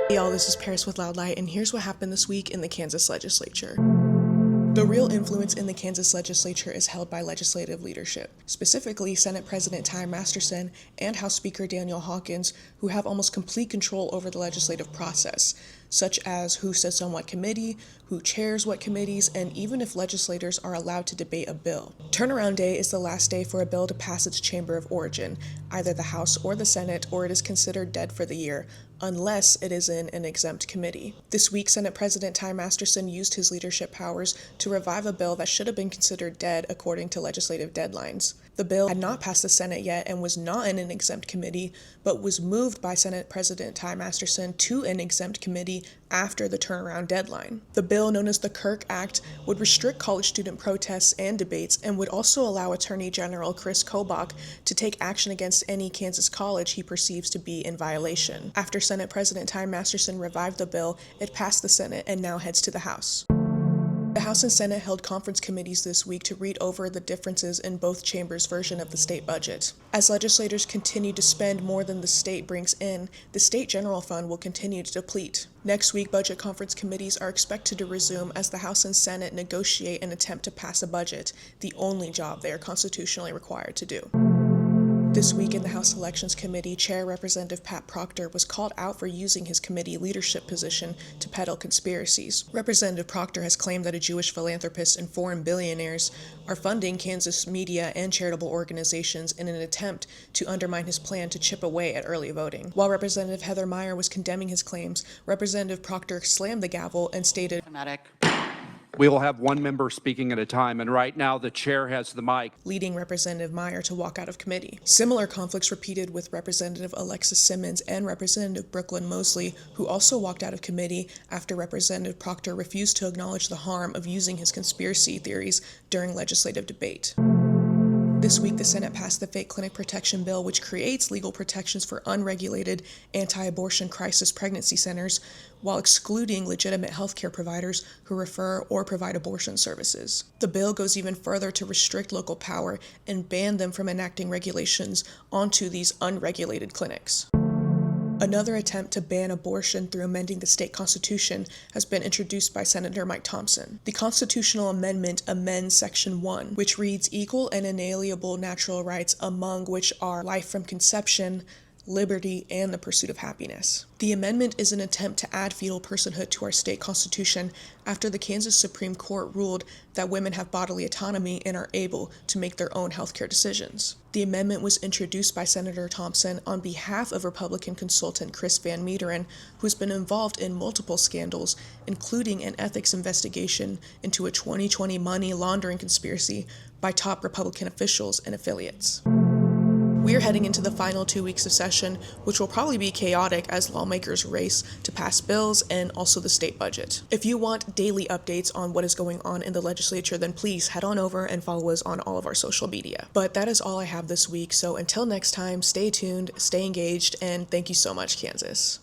Hey y'all, this is Paris with Loud Light, and here's what happened this week in the Kansas Legislature. The real influence in the Kansas Legislature is held by legislative leadership, specifically Senate President Ty Masterson and House Speaker Daniel Hawkins, who have almost complete control over the legislative process, such as who sits on what committee, who chairs what committees, and even if legislators are allowed to debate a bill. Turnaround Day is the last day for a bill to pass its chamber of origin, either the House or the Senate, or it is considered dead for the year, unless it is in an exempt committee. This week, Senate President Ty Masterson used his leadership powers to revive a bill that should have been considered dead according to legislative deadlines. The bill had not passed the Senate yet and was not in an exempt committee, but was moved by Senate President Ty Masterson to an exempt committee after the turnaround deadline. The bill, known as the Kirk Act, would restrict college student protests and debates and would also allow Attorney General Chris Kobach to take action against any Kansas college he perceives to be in violation. After Senate President Ty Masterson revived the bill, it passed the Senate and now heads to the House. The House and Senate held conference committees this week to read over the differences in both chambers' version of the state budget. As legislators continue to spend more than the state brings in, the state general fund will continue to deplete. Next week, budget conference committees are expected to resume as the House and Senate negotiate and attempt to pass a budget, the only job they are constitutionally required to do. This week in the House Elections Committee, Chair Representative Pat Proctor was called out for using his committee leadership position to peddle conspiracies. Representative Proctor has claimed that a Jewish philanthropist and foreign billionaires are funding Kansas media and charitable organizations in an attempt to undermine his plan to chip away at early voting. While Representative Heather Meyer was condemning his claims, Representative Proctor slammed the gavel and stated, "We will have one member speaking at a time, and right now the chair has the mic," leading Representative Meyer to walk out of committee. Similar conflicts repeated with Representative Alexis Simmons and Representative Brooklyn Mosley, who also walked out of committee after Representative Proctor refused to acknowledge the harm of using his conspiracy theories during legislative debate. This week, the Senate passed the Fake Clinic Protection Bill, which creates legal protections for unregulated anti-abortion crisis pregnancy centers while excluding legitimate healthcare providers who refer or provide abortion services. The bill goes even further to restrict local power and ban them from enacting regulations onto these unregulated clinics. Another attempt to ban abortion through amending the state constitution has been introduced by Senator Mike Thompson. The constitutional amendment amends Section 1, which reads equal and inalienable natural rights, among which are life from conception, liberty, and the pursuit of happiness. The amendment is an attempt to add fetal personhood to our state constitution after the Kansas Supreme Court ruled that women have bodily autonomy and are able to make their own healthcare decisions. The amendment was introduced by Senator Thompson on behalf of Republican consultant Chris Van Meeteren, who's been involved in multiple scandals, including an ethics investigation into a 2020 money laundering conspiracy by top Republican officials and affiliates. We are heading into the final 2 weeks of session, which will probably be chaotic as lawmakers race to pass bills and also the state budget. If you want daily updates on what is going on in the legislature, then please head on over and follow us on all of our social media. But that is all I have this week, so until next time, stay tuned, stay engaged, and thank you so much, Kansas.